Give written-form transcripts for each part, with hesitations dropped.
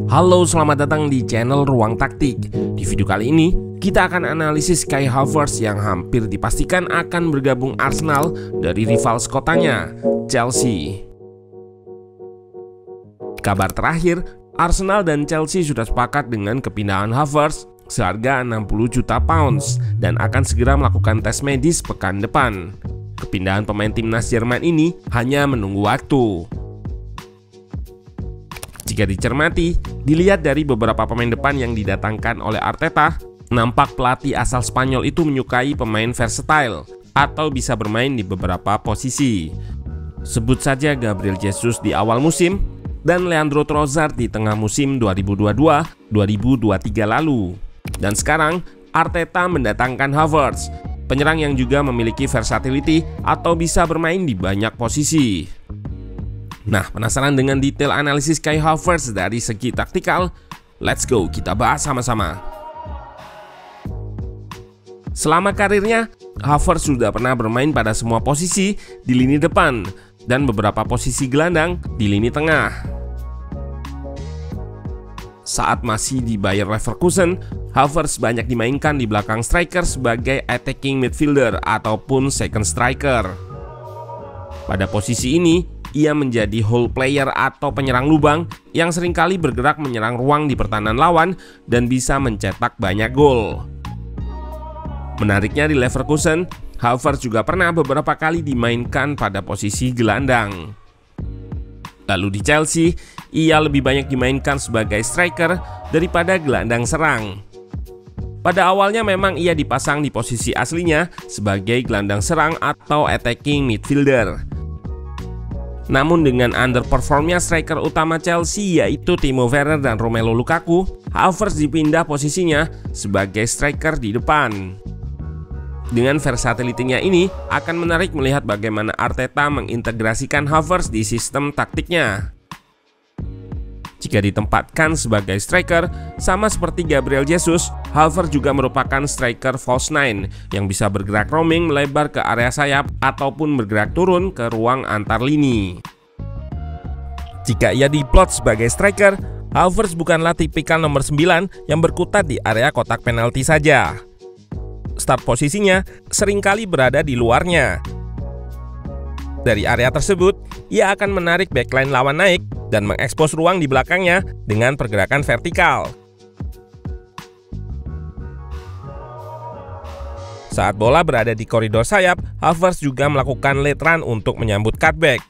Halo, selamat datang di channel Ruang Taktik. Di video kali ini, kita akan analisis Kai Havertz yang hampir dipastikan akan bergabung Arsenal dari rival sekotanya, Chelsea. Kabar terakhir, Arsenal dan Chelsea sudah sepakat dengan kepindahan Havertz seharga 60 juta pounds dan akan segera melakukan tes medis pekan depan. Kepindahan pemain timnas Jerman ini hanya menunggu waktu. Jika dicermati, dilihat dari beberapa pemain depan yang didatangkan oleh Arteta, nampak pelatih asal Spanyol itu menyukai pemain versatile atau bisa bermain di beberapa posisi. Sebut saja Gabriel Jesus di awal musim dan Leandro Trossard di tengah musim 2022-2023 lalu. Dan sekarang Arteta mendatangkan Havertz, penyerang yang juga memiliki versatility atau bisa bermain di banyak posisi. Nah, penasaran dengan detail analisis Kai Havertz dari segi taktikal? Let's go, kita bahas sama-sama. Selama karirnya, Havertz sudah pernah bermain pada semua posisi di lini depan dan beberapa posisi gelandang di lini tengah. Saat masih di Bayer Leverkusen, Havertz banyak dimainkan di belakang striker sebagai attacking midfielder ataupun second striker. Pada posisi ini, ia menjadi hole player atau penyerang lubang yang seringkali bergerak menyerang ruang di pertahanan lawan dan bisa mencetak banyak gol. Menariknya di Leverkusen, Havertz juga pernah beberapa kali dimainkan pada posisi gelandang. Lalu di Chelsea, ia lebih banyak dimainkan sebagai striker daripada gelandang serang. Pada awalnya memang ia dipasang di posisi aslinya sebagai gelandang serang atau attacking midfielder. Namun dengan underperformnya striker utama Chelsea yaitu Timo Werner dan Romelu Lukaku, Havertz dipindah posisinya sebagai striker di depan. Dengan versatility-nya ini akan menarik melihat bagaimana Arteta mengintegrasikan Havertz di sistem taktiknya. Jika ditempatkan sebagai striker, sama seperti Gabriel Jesus, Havertz juga merupakan striker false nine yang bisa bergerak roaming melebar ke area sayap ataupun bergerak turun ke ruang antar lini. Jika ia diplot sebagai striker, Havertz bukanlah tipikal nomor 9 yang berkutat di area kotak penalti saja. Start posisinya seringkali berada di luarnya. Dari area tersebut, ia akan menarik backline lawan naik dan mengekspos ruang di belakangnya dengan pergerakan vertikal. Saat bola berada di koridor sayap, Havertz juga melakukan late run untuk menyambut cutback.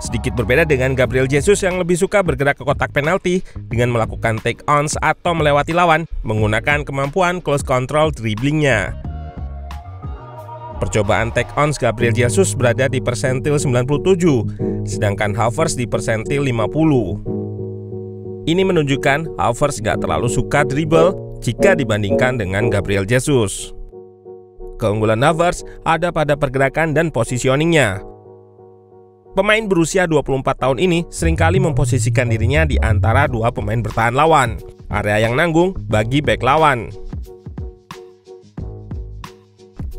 Sedikit berbeda dengan Gabriel Jesus yang lebih suka bergerak ke kotak penalti dengan melakukan take-ons atau melewati lawan menggunakan kemampuan close control dribblingnya. Percobaan take-ons Gabriel Jesus berada di persentil 97, sedangkan Havertz di persentil 50. Ini menunjukkan Havertz gak terlalu suka dribble jika dibandingkan dengan Gabriel Jesus. Keunggulan Havertz ada pada pergerakan dan positioningnya. Pemain berusia 24 tahun ini seringkali memposisikan dirinya di antara dua pemain bertahan lawan, area yang nanggung bagi bek lawan.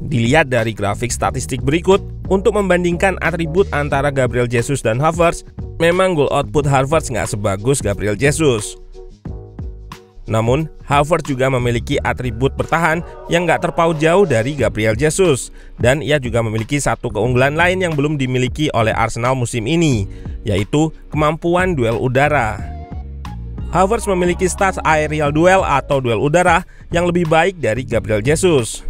Dilihat dari grafik statistik berikut, untuk membandingkan atribut antara Gabriel Jesus dan Havertz, memang goal output Havertz nggak sebagus Gabriel Jesus. Namun, Havertz juga memiliki atribut bertahan yang nggak terpaut jauh dari Gabriel Jesus. Dan ia juga memiliki satu keunggulan lain yang belum dimiliki oleh Arsenal musim ini, yaitu kemampuan duel udara. Havertz memiliki stats aerial duel atau duel udara yang lebih baik dari Gabriel Jesus.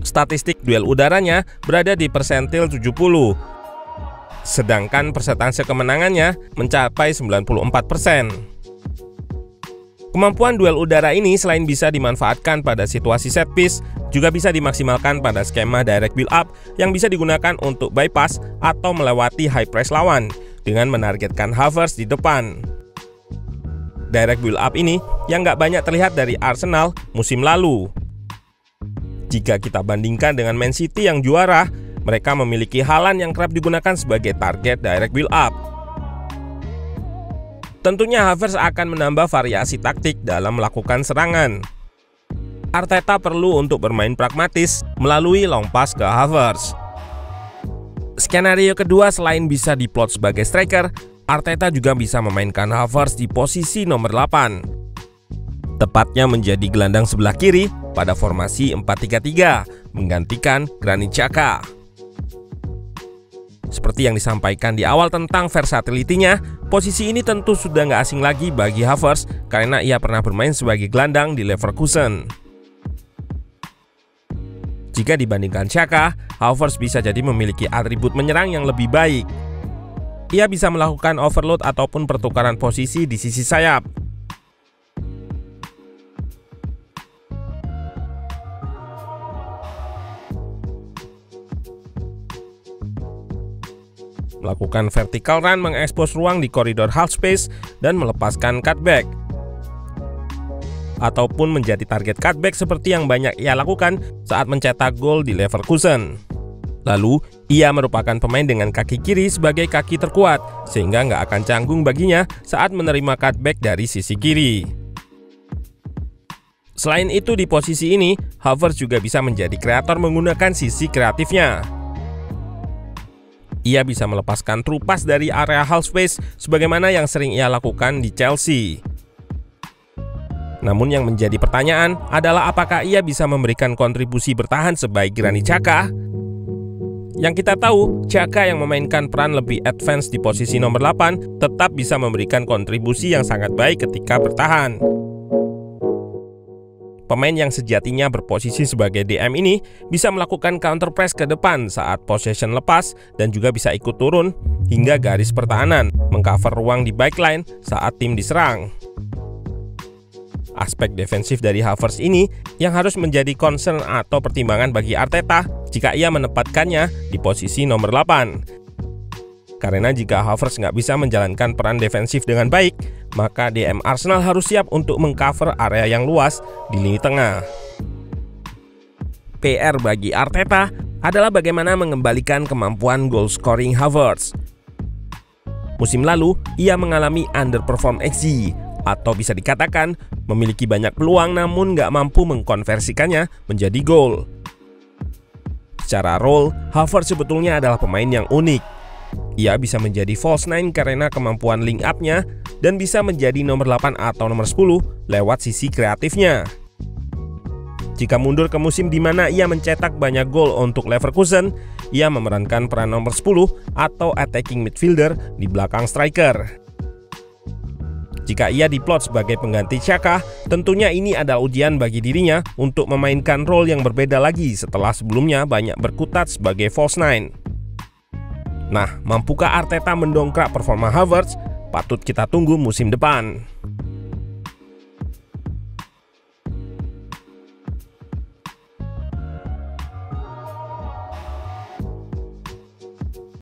Statistik duel udaranya berada di persentil 70, sedangkan persentase kemenangannya mencapai 94%. Kemampuan duel udara ini selain bisa dimanfaatkan pada situasi set piece, juga bisa dimaksimalkan pada skema direct build up yang bisa digunakan untuk bypass atau melewati high press lawan dengan menargetkan Havertz di depan. Direct build up ini yang nggak banyak terlihat dari Arsenal musim lalu. Jika kita bandingkan dengan Man City yang juara, mereka memiliki Haaland yang kerap digunakan sebagai target direct build up. Tentunya Havertz akan menambah variasi taktik dalam melakukan serangan. Arteta perlu untuk bermain pragmatis melalui long pass ke Havertz. Skenario kedua, selain bisa diplot sebagai striker, Arteta juga bisa memainkan Havertz di posisi nomor 8. Tepatnya menjadi gelandang sebelah kiri pada formasi 4-3-3, menggantikan Granit Xhaka. Seperti yang disampaikan di awal tentang versatility-nya, posisi ini tentu sudah nggak asing lagi bagi Havertz karena ia pernah bermain sebagai gelandang di Leverkusen. Jika dibandingkan Xhaka, Havertz bisa jadi memiliki atribut menyerang yang lebih baik. Ia bisa melakukan overload ataupun pertukaran posisi di sisi sayap. Melakukan vertical run mengekspos ruang di koridor half space dan melepaskan cutback. Ataupun menjadi target cutback seperti yang banyak ia lakukan saat mencetak gol di Leverkusen. Lalu, ia merupakan pemain dengan kaki kiri sebagai kaki terkuat, sehingga nggak akan canggung baginya saat menerima cutback dari sisi kiri. Selain itu, di posisi ini, Havertz juga bisa menjadi kreator menggunakan sisi kreatifnya. Ia bisa melepaskan true pass dari area half space sebagaimana yang sering ia lakukan di Chelsea. Namun yang menjadi pertanyaan adalah apakah ia bisa memberikan kontribusi bertahan sebaik Granit Xhaka? Yang kita tahu, Xhaka yang memainkan peran lebih advance di posisi nomor 8 tetap bisa memberikan kontribusi yang sangat baik ketika bertahan. Pemain yang sejatinya berposisi sebagai DM ini bisa melakukan counter press ke depan saat possession lepas dan juga bisa ikut turun hingga garis pertahanan, mengcover ruang di backline saat tim diserang. Aspek defensif dari Havertz ini yang harus menjadi concern atau pertimbangan bagi Arteta jika ia menempatkannya di posisi nomor 8. Karena jika Havertz nggak bisa menjalankan peran defensif dengan baik, maka DM Arsenal harus siap untuk mengcover area yang luas di lini tengah. PR bagi Arteta adalah bagaimana mengembalikan kemampuan goal scoring Havertz. Musim lalu, ia mengalami underperform XG, atau bisa dikatakan memiliki banyak peluang namun nggak mampu mengkonversikannya menjadi gol. Secara role, Havertz sebetulnya adalah pemain yang unik. Ia bisa menjadi false nine karena kemampuan link up-nya dan bisa menjadi nomor 8 atau nomor 10 lewat sisi kreatifnya. Jika mundur ke musim di mana ia mencetak banyak gol untuk Leverkusen, ia memerankan peran nomor 10 atau attacking midfielder di belakang striker. Jika ia diplot sebagai pengganti Xhaka, tentunya ini adalah ujian bagi dirinya untuk memainkan role yang berbeda lagi setelah sebelumnya banyak berkutat sebagai false nine. Nah, mampukah Arteta mendongkrak performa Havertz? Patut kita tunggu musim depan.